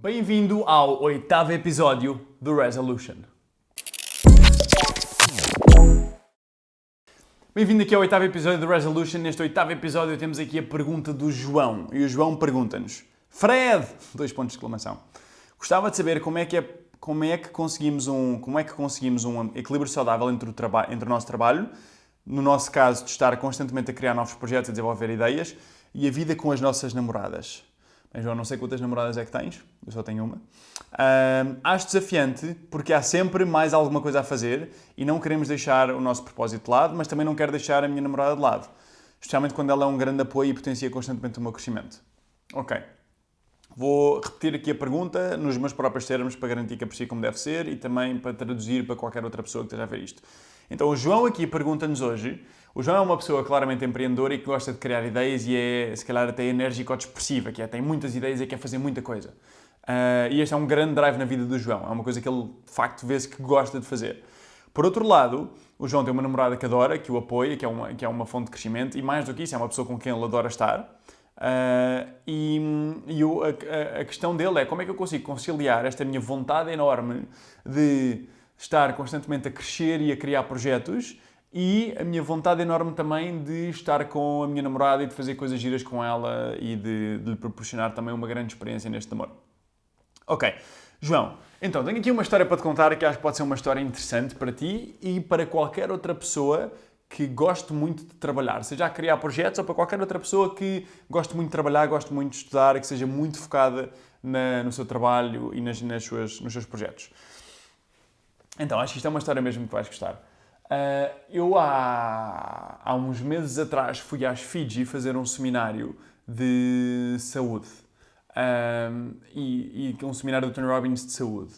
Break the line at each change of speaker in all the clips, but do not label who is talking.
Bem-vindo ao 8º episódio do Resolution. Bem-vindo aqui ao 8º episódio do Resolution. Neste 8º episódio temos aqui a pergunta do João. E o João pergunta-nos: Fred! Dois pontos de exclamação. Gostava de saber como é que conseguimos um equilíbrio saudável entre o nosso trabalho, no nosso caso de estar constantemente a criar novos projetos, a desenvolver ideias, e a vida com as nossas namoradas. Bem, João, não sei quantas namoradas é que tens, eu só tenho uma. Acho desafiante porque há sempre mais alguma coisa a fazer e não queremos deixar o nosso propósito de lado, mas também não quero deixar a minha namorada de lado. Especialmente quando ela é um grande apoio e potencia constantemente o meu crescimento. Ok. Vou repetir aqui a pergunta nos meus próprios termos para garantir que aprecio como deve ser e também para traduzir para qualquer outra pessoa que esteja a ver isto. Então o João aqui pergunta-nos hoje. O João é uma pessoa claramente empreendedora e que gosta de criar ideias e é, se calhar, até enérgico-expressiva, que tem muitas ideias e quer fazer muita coisa. E este é um grande drive na vida do João. É uma coisa que ele, de facto, vê-se que gosta de fazer. Por outro lado, o João tem uma namorada que adora, que o apoia, que é uma fonte de crescimento e, mais do que isso, é uma pessoa com quem ele adora estar. A questão dele é como é que eu consigo conciliar esta minha vontade enorme de estar constantemente a crescer e a criar projetos e a minha vontade enorme também de estar com a minha namorada e de fazer coisas giras com ela e de lhe proporcionar também uma grande experiência neste namoro. Ok, João, então tenho aqui uma história para te contar que acho que pode ser uma história interessante para ti e para qualquer outra pessoa que goste muito de trabalhar, seja a criar projetos ou para qualquer outra pessoa que goste muito de trabalhar, goste muito de estudar, que seja muito focada no seu trabalho e nos seus projetos. Então, acho que isto é uma história mesmo que vais gostar. Eu há uns meses atrás fui às Fiji fazer um seminário de saúde. E um seminário do Tony Robbins de saúde.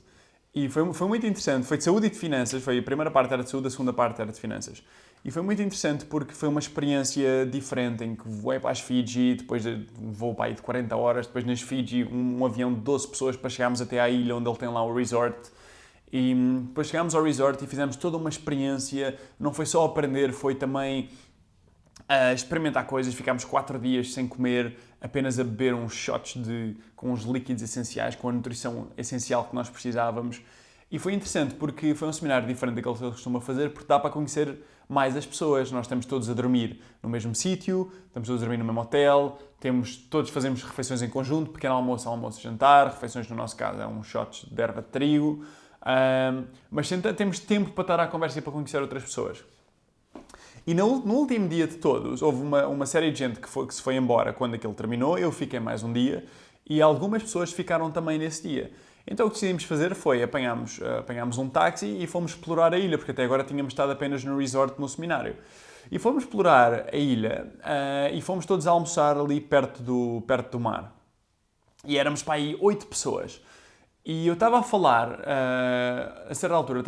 E foi muito interessante. Foi de saúde e de finanças. A primeira parte era de saúde, a segunda parte era de finanças. E foi muito interessante porque foi uma experiência diferente em que voei para as Fiji, depois um voo para aí de 40 horas, depois nas Fiji um avião de 12 pessoas para chegarmos até à ilha onde ele tem lá o resort. E depois chegámos ao resort e fizemos toda uma experiência. Não foi só aprender, foi também experimentar coisas. Ficámos 4 dias sem comer, apenas a beber uns shots com os líquidos essenciais, com a nutrição essencial que nós precisávamos. E foi interessante porque foi um seminário diferente daquele que ele costuma fazer, porque dá para conhecer mais as pessoas. Nós estamos todos a dormir no mesmo sítio, estamos todos a dormir no mesmo hotel, todos fazemos refeições em conjunto, pequeno almoço, jantar, refeições no nosso caso é um shot de erva de trigo, mas temos tempo para estar à conversa e para conhecer outras pessoas. E no último dia de todos, houve uma série de gente que se foi embora quando aquilo terminou, eu fiquei mais um dia e algumas pessoas ficaram também nesse dia. Então o que decidimos fazer foi apanhámos um táxi e fomos explorar a ilha, porque até agora tínhamos estado apenas no resort no seminário. E fomos explorar a ilha e fomos todos a almoçar ali perto do mar. E éramos para aí 8 pessoas. E eu estava a falar, a certa altura,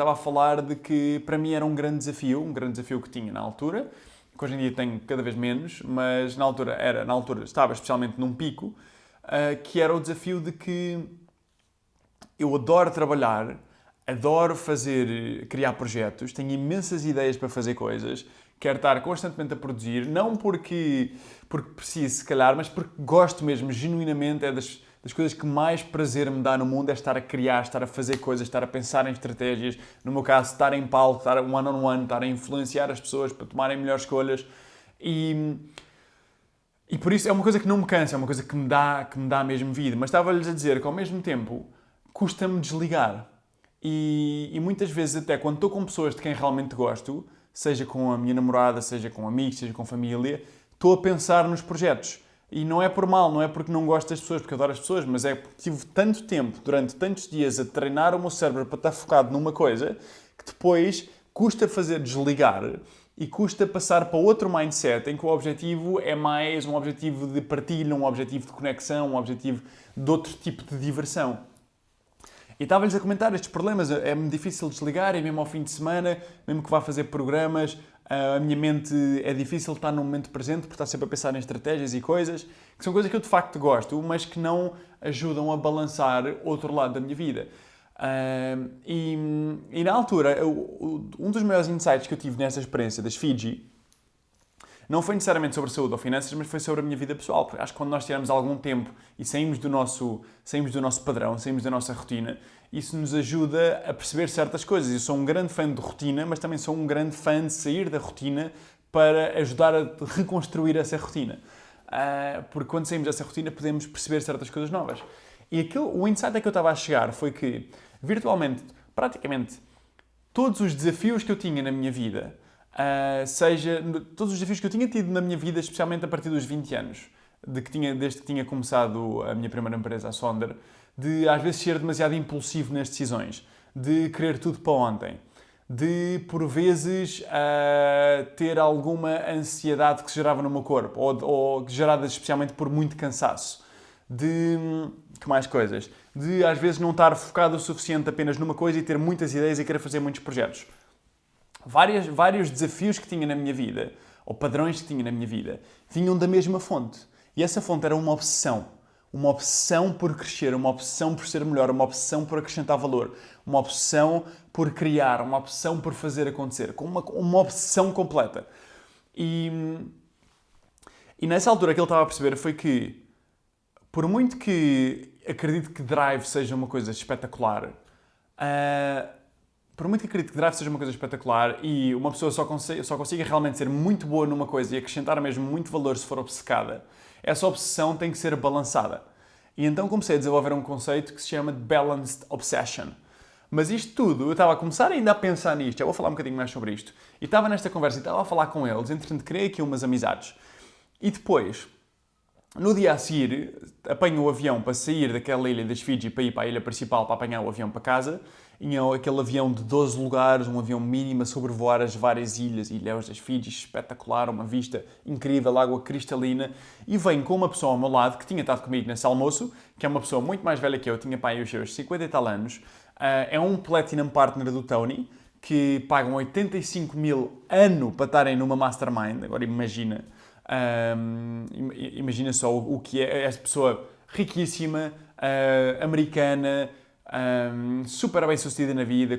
de que para mim era um grande desafio que tinha na altura, que hoje em dia tenho cada vez menos, mas na altura estava especialmente num pico, que era o desafio de que eu adoro trabalhar, adoro criar projetos, tenho imensas ideias para fazer coisas, quero estar constantemente a produzir, não porque preciso, se calhar, mas porque gosto mesmo, genuinamente, é das coisas que mais prazer me dá no mundo, é estar a criar, estar a fazer coisas, estar a pensar em estratégias, no meu caso, estar em palco, estar one-on-one, estar a influenciar as pessoas para tomarem melhores escolhas. E por isso é uma coisa que não me cansa, é uma coisa que me dá mesmo vida. Mas estava-lhes a dizer que, ao mesmo tempo, custa-me desligar. E muitas vezes, até quando estou com pessoas de quem realmente gosto, seja com a minha namorada, seja com amigos, seja com família, estou a pensar nos projetos. E não é por mal, não é porque não gosto das pessoas, porque adoro as pessoas, mas é porque tive tanto tempo, durante tantos dias, a treinar o meu cérebro para estar focado numa coisa, que depois custa fazer desligar e custa passar para outro mindset em que o objetivo é mais um objetivo de partilha, um objetivo de conexão, um objetivo de outro tipo de diversão. E estava-lhes a comentar estes problemas, é-me difícil desligar, e mesmo ao fim de semana, mesmo que vá fazer programas, a minha mente é difícil estar no momento presente, porque está sempre a pensar em estratégias e coisas, que são coisas que eu de facto gosto, mas que não ajudam a balançar outro lado da minha vida. E na altura, um dos maiores insights que eu tive nessa experiência das Fiji Não foi necessariamente sobre saúde ou finanças, mas foi sobre a minha vida pessoal. Porque acho que quando nós tiramos algum tempo e saímos do nosso padrão, saímos da nossa rotina, isso nos ajuda a perceber certas coisas. Eu sou um grande fã de rotina, mas também sou um grande fã de sair da rotina para ajudar a reconstruir essa rotina. Porque quando saímos dessa rotina podemos perceber certas coisas novas. E o insight a que eu estava a chegar foi que, virtualmente, praticamente, todos os desafios que eu tinha na minha vida, todos os desafios que eu tinha tido na minha vida, especialmente a partir dos 20 anos, desde que tinha começado a minha primeira empresa, a Sonder, de às vezes ser demasiado impulsivo nas decisões, de querer tudo para ontem, de por vezes ter alguma ansiedade que se gerava no meu corpo, ou gerada especialmente por muito cansaço, que mais coisas? De às vezes não estar focado o suficiente apenas numa coisa e ter muitas ideias e querer fazer muitos projetos. Vários desafios que tinha na minha vida, ou padrões que tinha na minha vida, vinham da mesma fonte. E essa fonte era uma obsessão. Uma obsessão por crescer, uma obsessão por ser melhor, uma obsessão por acrescentar valor, uma obsessão por criar, uma obsessão por fazer acontecer, uma obsessão completa. E nessa altura aquilo que ele estava a perceber foi que, por muito que acredito que drive seja uma coisa espetacular, e uma pessoa só consiga realmente ser muito boa numa coisa e acrescentar mesmo muito valor se for obcecada, essa obsessão tem que ser balançada. E então comecei a desenvolver um conceito que se chama de Balanced Obsession. Mas isto tudo, eu estava a começar ainda a pensar nisto, eu vou falar um bocadinho mais sobre isto, e estava nesta conversa e estava a falar com eles, entretanto criei aqui umas amizades. E depois, no dia a seguir, apanho o avião para sair daquela ilha das Fiji para ir para a ilha principal para apanhar o avião para casa. E aquele avião de 12 lugares, um avião mínimo a sobrevoar as várias ilhas das Fiji, espetacular, uma vista incrível, água cristalina. E venho com uma pessoa ao meu lado que tinha estado comigo nesse almoço, que é uma pessoa muito mais velha que eu, tinha pai os seus 50 e tal anos. É um Platinum Partner do Tony, que pagam 85 mil ano para estarem numa Mastermind. Agora imagina. Imagina só o que é esta pessoa riquíssima, americana, super bem sucedida na vida,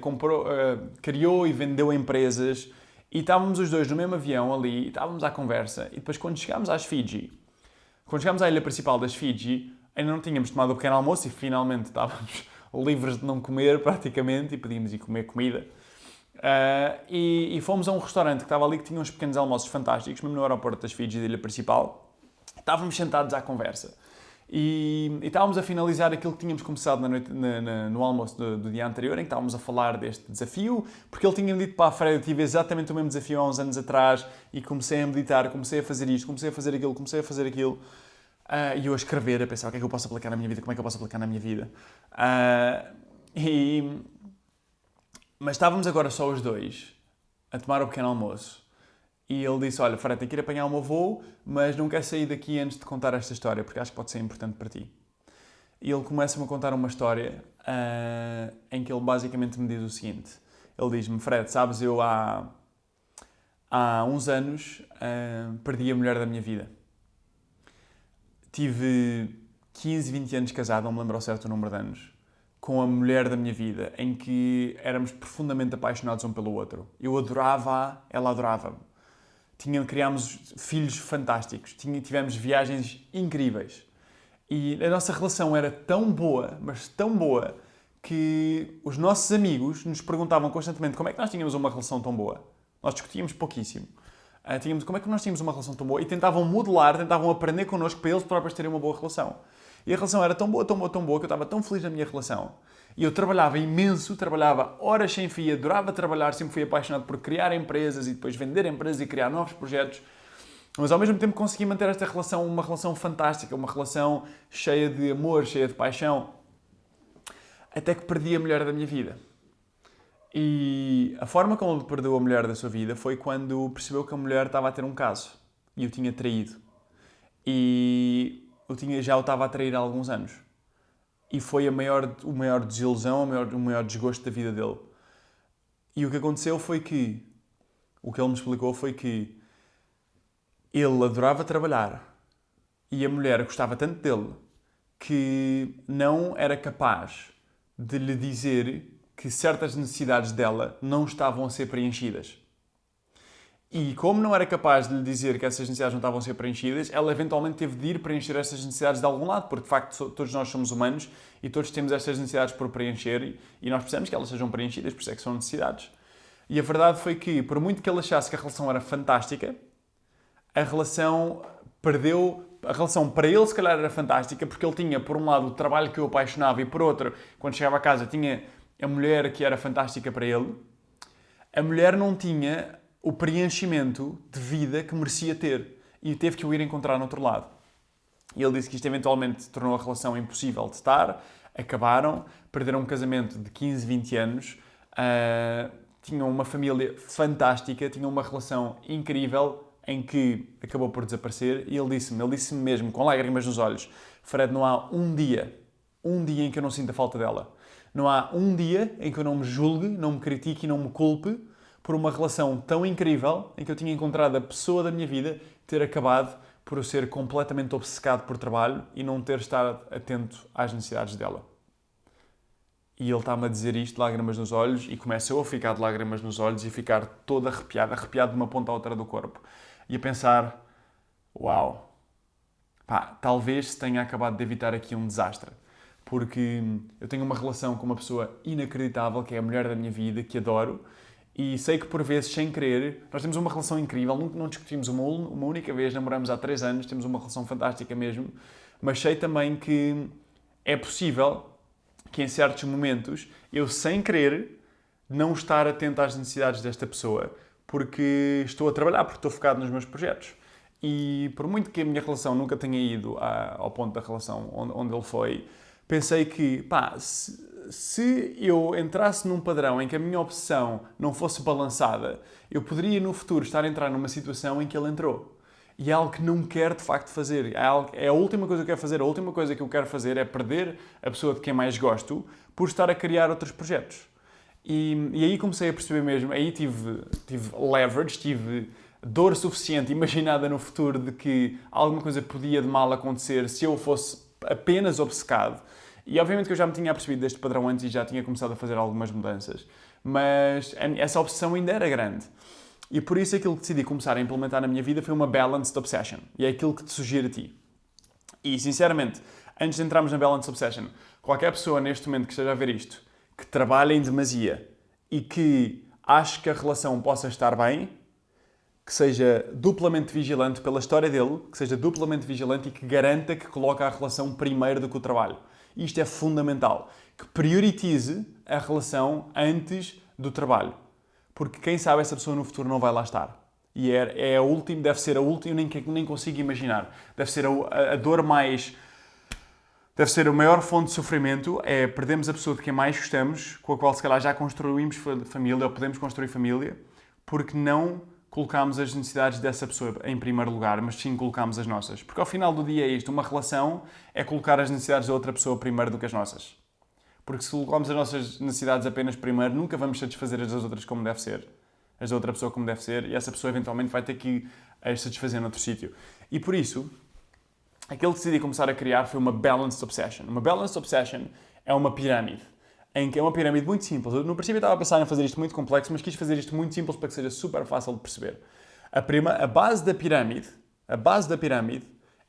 criou e vendeu empresas, e estávamos os dois no mesmo avião ali, e estávamos à conversa, e depois quando chegámos à ilha principal das Fiji, ainda não tínhamos tomado o pequeno almoço e finalmente estávamos livres de não comer praticamente e podíamos ir comer comida. E fomos a um restaurante que estava ali que tinha uns pequenos almoços fantásticos, mesmo no aeroporto das Fiji, da ilha principal. Estávamos sentados à conversa e estávamos a finalizar aquilo que tínhamos começado no almoço do dia anterior, em que estávamos a falar deste desafio, porque ele tinha-me dito para a Fred, eu tive exatamente o mesmo desafio há uns anos atrás e comecei a meditar, comecei a fazer isto, comecei a fazer aquilo. E eu a escrever, a pensar o que é que eu posso aplicar na minha vida, como é que eu posso aplicar na minha vida. Mas estávamos agora só os dois a tomar o pequeno almoço. E ele disse, olha, Fred, tenho que ir apanhar o meu voo, mas não quero sair daqui antes de contar esta história, porque acho que pode ser importante para ti. E ele começa-me a contar uma história em que ele basicamente me diz o seguinte. Ele diz-me, Fred, sabes, eu há uns anos perdi a mulher da minha vida. Tive 15, 20 anos casado, não me lembro ao certo o número de anos, com a mulher da minha vida, em que éramos profundamente apaixonados um pelo outro. Eu adorava-a, ela adorava-me. Criámos filhos fantásticos, tivemos viagens incríveis. E a nossa relação era tão boa, mas tão boa, que os nossos amigos nos perguntavam constantemente como é que nós tínhamos uma relação tão boa. Nós discutíamos pouquíssimo. Como é que nós tínhamos uma relação tão boa? E tentavam modelar, tentavam aprender connosco para eles próprios terem uma boa relação. E a relação era tão boa, tão boa, tão boa, que eu estava tão feliz na minha relação. E eu trabalhava imenso, trabalhava horas sem fio, adorava trabalhar, sempre fui apaixonado por criar empresas e depois vender empresas e criar novos projetos. Mas ao mesmo tempo consegui manter esta relação, uma relação fantástica, uma relação cheia de amor, cheia de paixão. Até que perdi a mulher da minha vida. E a forma como ele perdeu a mulher da sua vida foi quando percebeu que a mulher estava a ter um caso. E o tinha traído. E já o estava a trair há alguns anos. E foi a maior desilusão, o maior desgosto da vida dele. E o que aconteceu foi que, o que ele me explicou foi que ele adorava trabalhar e a mulher gostava tanto dele que não era capaz de lhe dizer que certas necessidades dela não estavam a ser preenchidas. E como não era capaz de lhe dizer que essas necessidades não estavam a ser preenchidas, ela eventualmente teve de ir preencher essas necessidades de algum lado, porque de facto todos nós somos humanos e todos temos estas necessidades por preencher e nós precisamos que elas sejam preenchidas, por isso é que são necessidades. E a verdade foi que, por muito que ele achasse que a relação era fantástica, a relação para ele se calhar era fantástica, porque ele tinha, por um lado, o trabalho que o apaixonava e por outro, quando chegava a casa, tinha a mulher que era fantástica para ele. A mulher não tinha o preenchimento de vida que merecia ter e teve que o ir encontrar no outro lado. E ele disse que isto eventualmente tornou a relação impossível de estar, acabaram, perderam um casamento de 15, 20 anos, tinham uma família fantástica, tinham uma relação incrível em que acabou por desaparecer e ele disse-me mesmo, com lágrimas nos olhos, Fred, não há um dia em que eu não sinta falta dela. Não há um dia em que eu não me julgue, não me critique e não me culpe por uma relação tão incrível em que eu tinha encontrado a pessoa da minha vida ter acabado por eu ser completamente obcecado por trabalho e não ter estado atento às necessidades dela. E ele está-me a dizer isto, lágrimas nos olhos, e começo eu a ficar de lágrimas nos olhos e ficar todo arrepiado de uma ponta à outra do corpo. E a pensar, uau, talvez se tenha acabado de evitar aqui um desastre. Porque eu tenho uma relação com uma pessoa inacreditável, que é a mulher da minha vida, que adoro, e sei que por vezes, sem querer, nós temos uma relação incrível, não discutimos uma única vez, namoramos há 3 anos, temos uma relação fantástica mesmo, mas sei também que é possível que em certos momentos eu, sem querer, não estar atento às necessidades desta pessoa, porque estou a trabalhar, porque estou focado nos meus projetos. E por muito que a minha relação nunca tenha ido ao ponto da relação onde ele foi, pensei que, se eu entrasse num padrão em que a minha obsessão não fosse balançada, eu poderia no futuro estar a entrar numa situação em que ele entrou. E é algo que não quero de facto fazer. É a última coisa que eu quero fazer. A última coisa que eu quero fazer é perder a pessoa de quem mais gosto por estar a criar outros projetos. E aí comecei a perceber mesmo, aí tive leverage, tive dor suficiente imaginada no futuro de que alguma coisa podia de mal acontecer se eu fosse apenas obcecado. E obviamente que eu já me tinha apercebido deste padrão antes e já tinha começado a fazer algumas mudanças. Mas essa obsessão ainda era grande. E por isso aquilo que decidi começar a implementar na minha vida foi uma Balanced Obsession. E é aquilo que te sugiro a ti. E sinceramente, antes de entrarmos na Balanced Obsession, qualquer pessoa neste momento que esteja a ver isto, que trabalha em demasia e que ache que a relação possa estar bem, que seja duplamente vigilante pela história dele, que seja duplamente vigilante e que garanta que coloca a relação primeiro do que o trabalho. Isto é fundamental. Que prioritize a relação antes do trabalho. Porque quem sabe essa pessoa no futuro não vai lá estar. E deve ser a última, nem consigo imaginar. Deve ser a dor mais... Deve ser a maior fonte de sofrimento, é perdermos a pessoa de quem mais gostamos, com a qual se calhar já construímos família, ou podemos construir família, porque não colocámos as necessidades dessa pessoa em primeiro lugar, mas sim colocámos as nossas. Porque ao final do dia é isto, uma relação é colocar as necessidades da outra pessoa primeiro do que as nossas. Porque se colocamos as nossas necessidades apenas primeiro, nunca vamos satisfazer as das outras como deve ser. As da outra pessoa como deve ser, e essa pessoa eventualmente vai ter que as satisfazer noutro sítio. E por isso, aquilo que decidi começar a criar foi uma Balanced Obsession. Uma Balanced Obsession é uma pirâmide, em que é uma pirâmide muito simples. Eu, no princípio, estava a pensar em fazer isto muito complexo, mas quis fazer isto muito simples para que seja super fácil de perceber. A base da pirâmide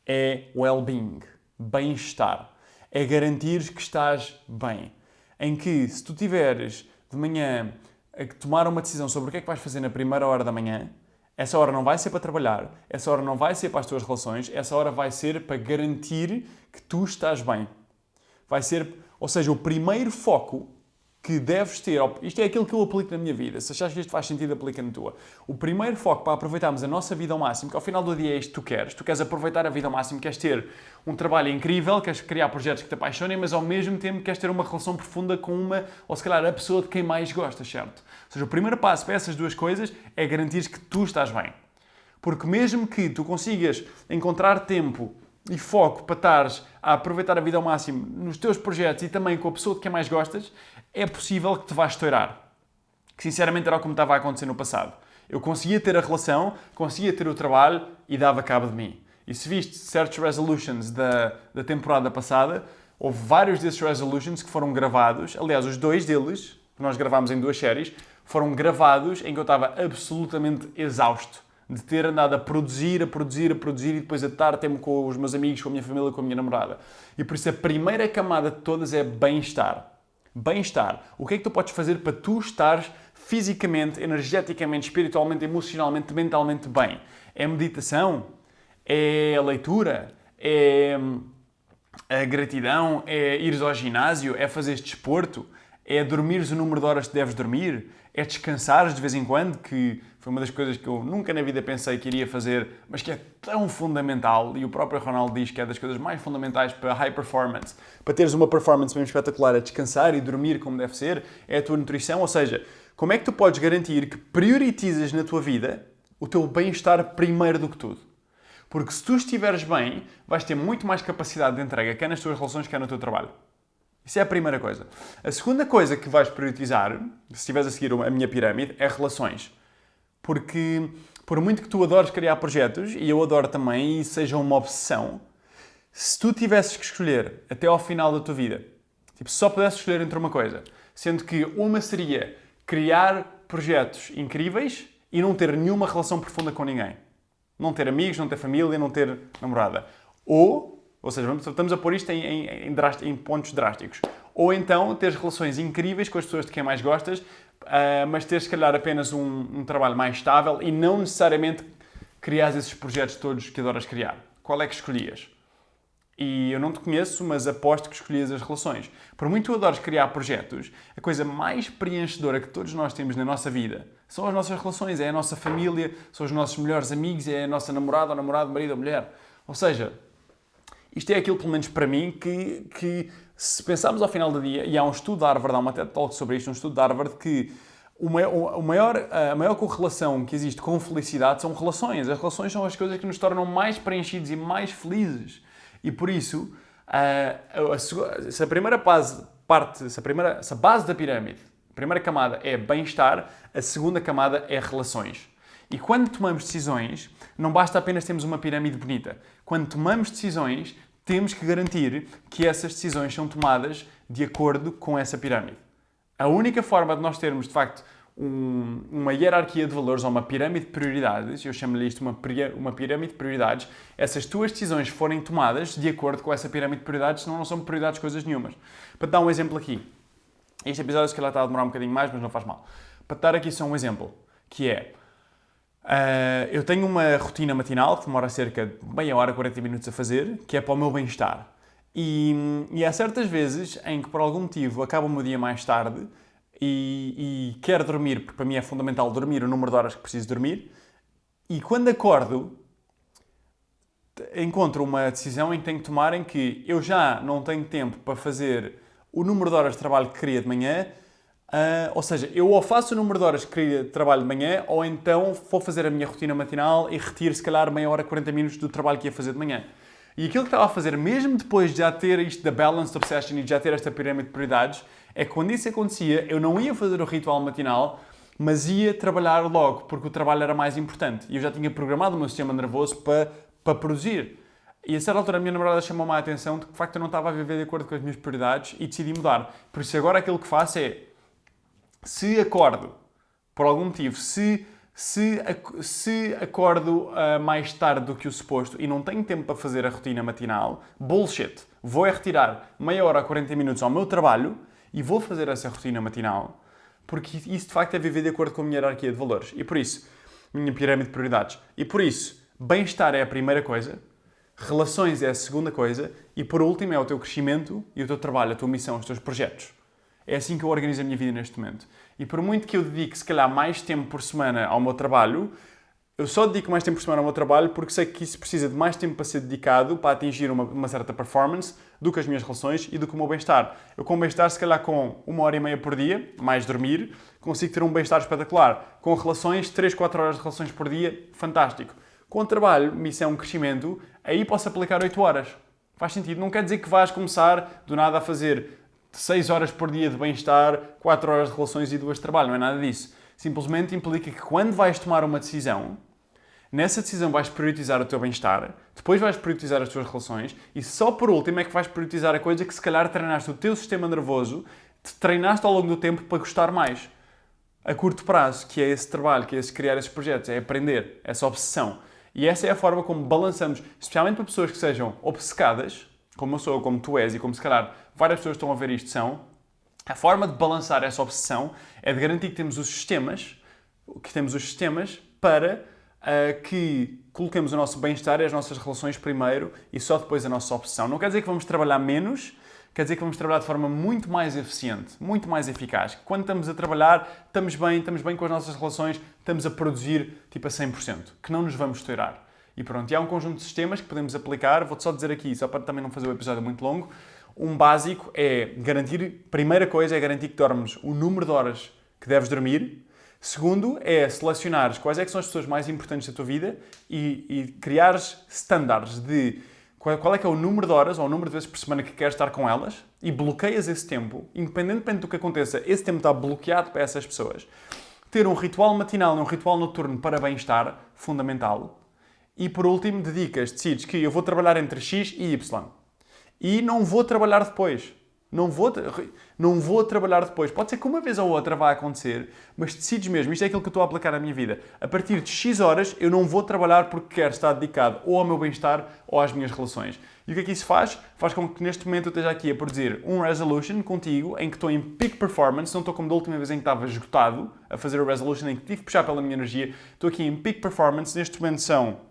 é well-being, bem-estar. É garantir que estás bem. Em que, se tu tiveres de manhã a tomar uma decisão sobre o que é que vais fazer na primeira hora da manhã, essa hora não vai ser para trabalhar, essa hora não vai ser para as tuas relações, essa hora vai ser para garantir que tu estás bem. Vai ser, ou seja, o primeiro foco que deves ter, isto é aquilo que eu aplico na minha vida, se achares que isto faz sentido, aplica na tua. O primeiro foco para aproveitarmos a nossa vida ao máximo, que ao final do dia é isto que tu queres aproveitar a vida ao máximo, queres ter um trabalho incrível, queres criar projetos que te apaixonem, mas ao mesmo tempo queres ter uma relação profunda com uma, ou se calhar a pessoa de quem mais gostas, certo? Ou seja, o primeiro passo para essas duas coisas é garantir que tu estás bem. Porque mesmo que tu consigas encontrar tempo e foco para estares a aproveitar a vida ao máximo nos teus projetos e também com a pessoa de quem mais gostas, é possível que te vais estourar. Que sinceramente era o que me estava a acontecer no passado. Eu conseguia ter a relação, conseguia ter o trabalho e dava cabo de mim. E se viste certos resolutions da temporada passada, houve vários desses resolutions que foram gravados. Aliás, os 2 deles, que nós gravámos em 2 séries, foram gravados em que eu estava absolutamente exausto de ter andado a produzir e depois a estar tempo com os meus amigos, com a minha família, com a minha namorada. E por isso a primeira camada de todas é bem-estar. Bem-estar. O que é que tu podes fazer para tu estares fisicamente, energeticamente, espiritualmente, emocionalmente, mentalmente bem? É meditação? É a leitura? É a gratidão? É ires ao ginásio? É fazeres desporto? É dormires o número de horas que deves dormir? É descansares de vez em quando, que foi uma das coisas que eu nunca na vida pensei que iria fazer, mas que é tão fundamental, e o próprio Ronaldo diz que é das coisas mais fundamentais para high performance, para teres uma performance mesmo espetacular, é descansar e dormir como deve ser, é a tua nutrição, ou seja, como é que tu podes garantir que prioritizas na tua vida o teu bem-estar primeiro do que tudo? Porque se tu estiveres bem, vais ter muito mais capacidade de entrega, quer nas tuas relações, quer no teu trabalho. Isso é a primeira coisa. A segunda coisa que vais priorizar, se estiveres a seguir a minha pirâmide, é relações. Porque, por muito que tu adores criar projetos, e eu adoro também, e seja uma obsessão, se tu tivesses que escolher até ao final da tua vida, tipo, se só pudesses escolher entre uma coisa, sendo que uma seria criar projetos incríveis e não ter nenhuma relação profunda com ninguém. Não ter amigos, não ter família, não ter namorada. Ou seja, estamos a pôr isto em pontos drásticos. Ou então teres relações incríveis com as pessoas de quem mais gostas, mas teres, se calhar, apenas um trabalho mais estável e não necessariamente criares esses projetos todos que adoras criar. Qual é que escolhias? E eu não te conheço, mas aposto que escolhias as relações. Por muito tu adores criar projetos, a coisa mais preenchedora que todos nós temos na nossa vida são as nossas relações, é a nossa família, são os nossos melhores amigos, é a nossa namorada, ou namorado, marido ou mulher. Ou seja, isto é aquilo, pelo menos para mim, que se pensarmos ao final do dia, e há um estudo de Harvard, há uma TED Talk sobre isto, um estudo de Harvard, que a maior correlação que existe com felicidade são relações. As relações são as coisas que nos tornam mais preenchidos e mais felizes. E por isso, se a primeira se a base da pirâmide, a primeira camada é bem-estar, a segunda camada é relações. E quando tomamos decisões, não basta apenas termos uma pirâmide bonita. Quando tomamos decisões, temos que garantir que essas decisões são tomadas de acordo com essa pirâmide. A única forma de nós termos, de facto, uma hierarquia de valores ou uma pirâmide de prioridades, eu chamo-lhe isto uma pirâmide de prioridades, essas tuas decisões forem tomadas de acordo com essa pirâmide de prioridades, senão não são prioridades coisas nenhumas. Para te dar um exemplo aqui, este episódio se calhar está a demorar um bocadinho mais, mas não faz mal. Para te dar aqui só um exemplo, que é, eu tenho uma rotina matinal que demora cerca de meia hora, 40 minutos a fazer, que é para o meu bem-estar. E há certas vezes em que por algum motivo acaba o meu dia mais tarde e quero dormir, porque para mim é fundamental dormir o número de horas que preciso dormir, e quando acordo encontro uma decisão em que tenho que tomar em que eu já não tenho tempo para fazer o número de horas de trabalho que queria de manhã, ou seja, eu ou faço o número de horas que queria de trabalho de manhã, ou então vou fazer a minha rotina matinal e retiro se calhar meia hora, 40 minutos do trabalho que ia fazer de manhã. E aquilo que estava a fazer, mesmo depois de já ter isto da Balanced Obsession e de já ter esta pirâmide de prioridades, é que quando isso acontecia, eu não ia fazer o ritual matinal, mas ia trabalhar logo, porque o trabalho era mais importante. E eu já tinha programado o meu sistema nervoso para produzir. E a certa altura a minha namorada chamou-me a atenção de que de facto eu não estava a viver de acordo com as minhas prioridades e decidi mudar. Por isso agora aquilo que faço é, se acordo, por algum motivo, se acordo mais tarde do que o suposto e não tenho tempo para fazer a rotina matinal, bullshit. Vou retirar meia hora a 40 minutos ao meu trabalho e vou fazer essa rotina matinal, porque isso de facto é viver de acordo com a minha hierarquia de valores. E por isso, minha pirâmide de prioridades. E por isso, bem-estar é a primeira coisa, relações é a segunda coisa e por último é o teu crescimento e o teu trabalho, a tua missão, os teus projetos. É assim que eu organizo a minha vida neste momento. E por muito que eu dedique, se calhar, mais tempo por semana ao meu trabalho, eu só dedico mais tempo por semana ao meu trabalho porque sei que isso precisa de mais tempo para ser dedicado para atingir uma certa performance do que as minhas relações e do que o meu bem-estar. Eu com o bem-estar, se calhar com 1h30 por dia, mais dormir, consigo ter um bem-estar espetacular. Com relações, 3-4 horas de relações por dia, fantástico. Com o trabalho, missão, crescimento, aí posso aplicar 8 horas. Faz sentido. Não quer dizer que vais começar do nada a fazer 6 horas por dia de bem-estar, 4 horas de relações e 2 de trabalho. Não é nada disso. Simplesmente implica que quando vais tomar uma decisão, nessa decisão vais priorizar o teu bem-estar, depois vais priorizar as tuas relações e só por último é que vais priorizar a coisa que se calhar treinaste o teu sistema nervoso, te treinaste ao longo do tempo para gostar mais. a curto prazo, que é esse trabalho, que é esse criar esses projetos, é aprender, essa obsessão. E essa é a forma como balançamos, especialmente para pessoas que sejam obcecadas, como eu sou, como tu és e como se calhar várias pessoas que estão a ver isto são. A forma de balançar essa obsessão é de garantir que temos os sistemas para que coloquemos o nosso bem-estar e as nossas relações primeiro e só depois a nossa obsessão. Não quer dizer que vamos trabalhar menos, quer dizer que vamos trabalhar de forma muito mais eficiente, muito mais eficaz. Quando estamos a trabalhar, estamos bem com as nossas relações, estamos a produzir tipo a 100%, que não nos vamos estourar. E pronto, e há um conjunto de sistemas que podemos aplicar, vou-te só dizer aqui, só para também não fazer o episódio muito longo, um básico é garantir, primeira coisa é garantir que dormes o número de horas que deves dormir. Segundo é selecionares quais é que são as pessoas mais importantes da tua vida e criares estándares de qual é que é o número de horas ou o número de vezes por semana que queres estar com elas e bloqueias esse tempo, independentemente do que aconteça, esse tempo está bloqueado para essas pessoas. Ter um ritual matinal e um ritual noturno para bem-estar, fundamental. E por último, decides que eu vou trabalhar entre X e Y. E não vou trabalhar depois. Não vou trabalhar depois. Pode ser que uma vez ou outra vá acontecer, mas decides mesmo. Isto é aquilo que eu estou a aplicar na minha vida. A partir de X horas, eu não vou trabalhar porque quero estar dedicado ou ao meu bem-estar ou às minhas relações. E o que é que isso faz? Faz com que neste momento eu esteja aqui a produzir um resolution contigo em que estou em peak performance, não estou como da última vez em que estava esgotado a fazer o resolution, em que tive que puxar pela minha energia. Estou aqui em peak performance. Neste momento são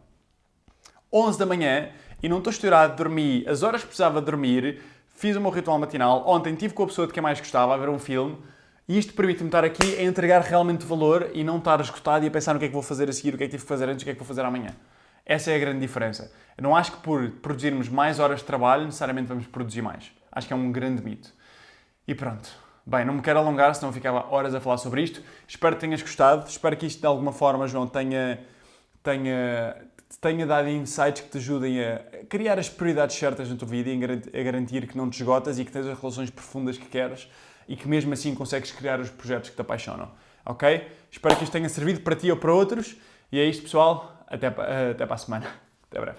11 da manhã e não estou estourado, dormi as horas que precisava dormir, fiz o meu ritual matinal, ontem estive com a pessoa de quem mais gostava a ver um filme e isto permite-me estar aqui a entregar realmente valor e não estar esgotado e a pensar no que é que vou fazer a seguir, o que é que tive que fazer antes, o que é que vou fazer amanhã. Essa é a grande diferença. Eu não acho que por produzirmos mais horas de trabalho necessariamente vamos produzir mais. Acho que é um grande mito. E pronto. Bem, não me quero alongar, senão ficava horas a falar sobre isto. Espero que tenhas gostado. Espero que isto de alguma forma, João, tenha dado insights que te ajudem a criar as prioridades certas na tua vida e a garantir que não te esgotas e que tens as relações profundas que queres e que mesmo assim consegues criar os projetos que te apaixonam. Ok? Espero que isto tenha servido para ti ou para outros. E é isto, pessoal. Até para a semana. Até breve.